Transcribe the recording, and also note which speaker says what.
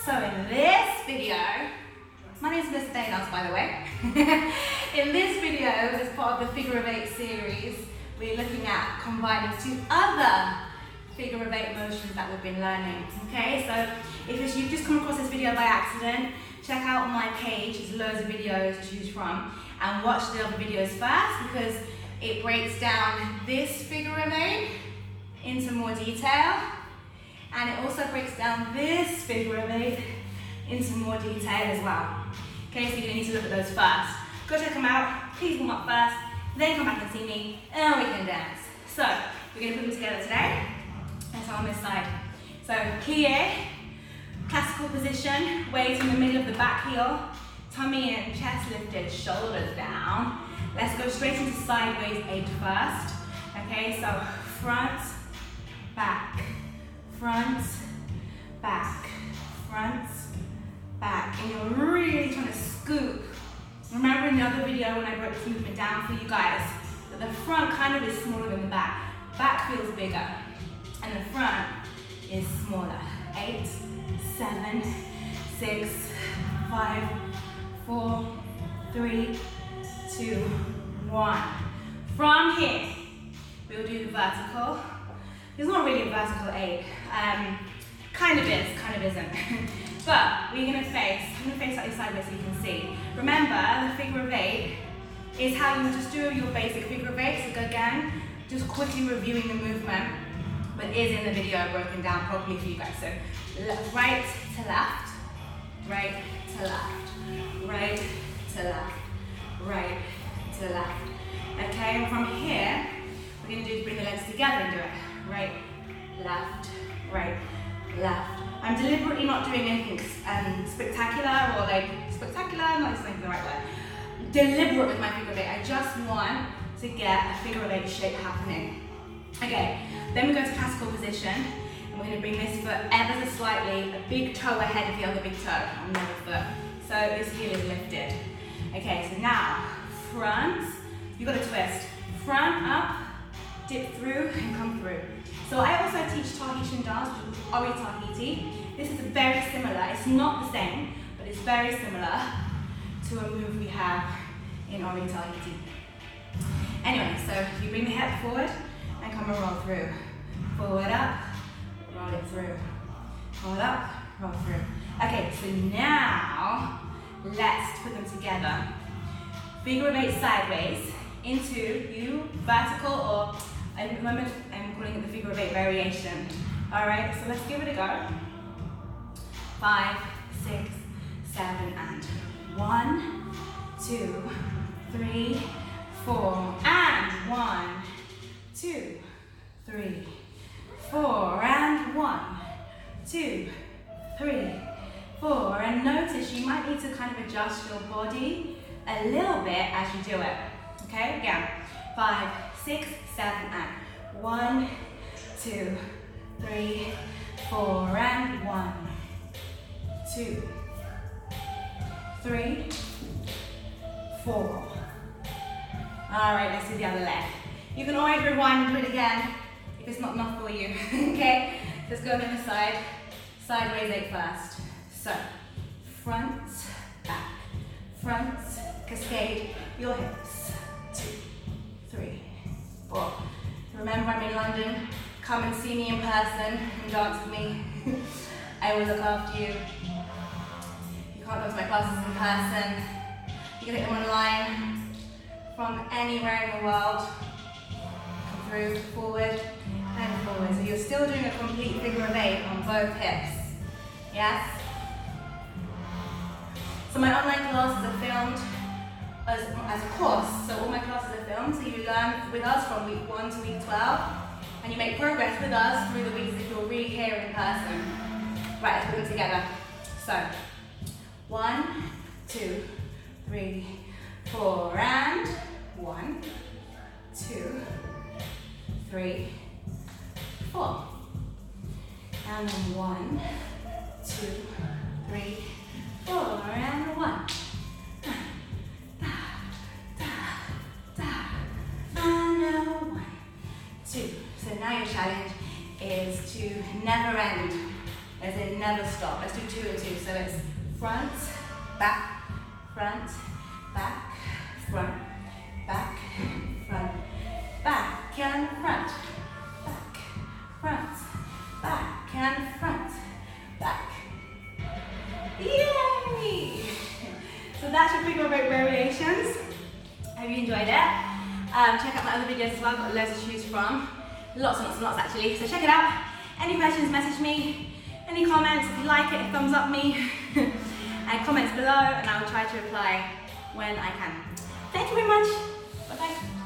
Speaker 1: So in this video, my name is Miss BellyDance, by the way. In this video, as part of the Figure of 8 series, we're looking at combining two other Figure of 8 motions that we've been learning. Okay, so if you've just come across this video by accident, check out my page, there's loads of videos to choose from, and watch the other videos first because it breaks down this Figure of 8 into more detail, and it also breaks down this Figure of 8 into more detail as well. Okay, so you're going to need to look at those first. Go check them out, please warm up first, then come back and see me, and we can dance. So, we're going to put them together today. And so on this side. So, plie, classical position, weight in the middle of the back heel, tummy in, chest lifted, shoulders down. Let's go straight into sideways 8 first. Okay, so front, back, front, back, front, back. And you're really trying to scoop. Remember in the other video when I broke this movement down for you guys, that the front kind of is smaller than the back. Back feels bigger, and the front is smaller. 8, 7, 6, 5, 4, 3, 2, 1. From here, we'll do the vertical. It's not really a vertical 8. Kind of is, kind of isn't. But we're going to face slightly sideways so you can see. Remember, the Figure of 8 is how you just do your basic Figure of 8. So again, just quickly reviewing the movement, but is in the video broken down properly for you guys. So right to left, right to left, right to left, right to left. Okay, and from here, we're going to do is bring the legs together and do it. Right, left, right, left. I'm deliberately not doing anything spectacular or like spectacular, I'm not explaining the right word. Deliberate with my Figure of 8. I just want to get a Figure of 8 shape happening. Okay, then we go to classical position, and we're going to bring this foot ever so slightly, a big toe ahead of the other big toe on the other foot. So this heel is lifted. Okay, so now, front, you've got to twist. Front, up, dip through, and come through. So I also teach Tahitian dance, which is Ori Tahiti. This is very similar, it's not the same, but it's very similar to a move we have in Ori Tahiti. Anyway, so you bring the hip forward and come and roll through. Forward up, roll it through. Hold up, roll through. Okay, so now let's put them together. Figure of 8 sideways into you vertical, or at the moment I'm calling it the Figure of 8 variation. Alright, so let's give it a go. 5, 6, 7, and 1, 2, 3, 4, and 1, 2, 3, 4, and 1, 2, 3, 4. And notice you might need to kind of adjust your body a little bit as you do it. Okay, again, 5, 6, 7, and 1, 2, 3, 4, and 1, 2, 3, 4. All right, let's do the other leg. You can always rewind and do it again if it's not enough for you, okay? Let's go on the other side. Sideways 8 first. So, front, back, front, cascade your hips. 2, 3, 4. Remember, I'm in London. Come and see me in person and dance with me. I will look after you. You can't go to my classes in person. You can take them online from anywhere in the world. Come through, forward and forward. So you're still doing a complete Figure of 8 on both hips. Yes? So my online classes are filmed as a course. So all my classes are filmed. So you learn with us from week 1 to week 12. And you make progress with us through the weeks if you're really here in person. Right, let's put them together. So, 1, 2, 3, 4, and 1, 2, 3, 4. And then 1, 2, 3, 4, and 1. And 1, 2. So now your challenge is to never end as in never stop. Let's do 2 and 2. So it's front, back, front, back, front, back, front, back and front, back, front, back and front, back. Yay! So that's your figure of 8 variations. Hope you enjoyed it. Check out my other videos as well. I've got loads to choose from. Lots and lots and lots actually. So check it out. Any questions, message me. Any comments, if you like it, thumbs up me. And comments below, and I will try to reply when I can. Thank you very much. Bye bye.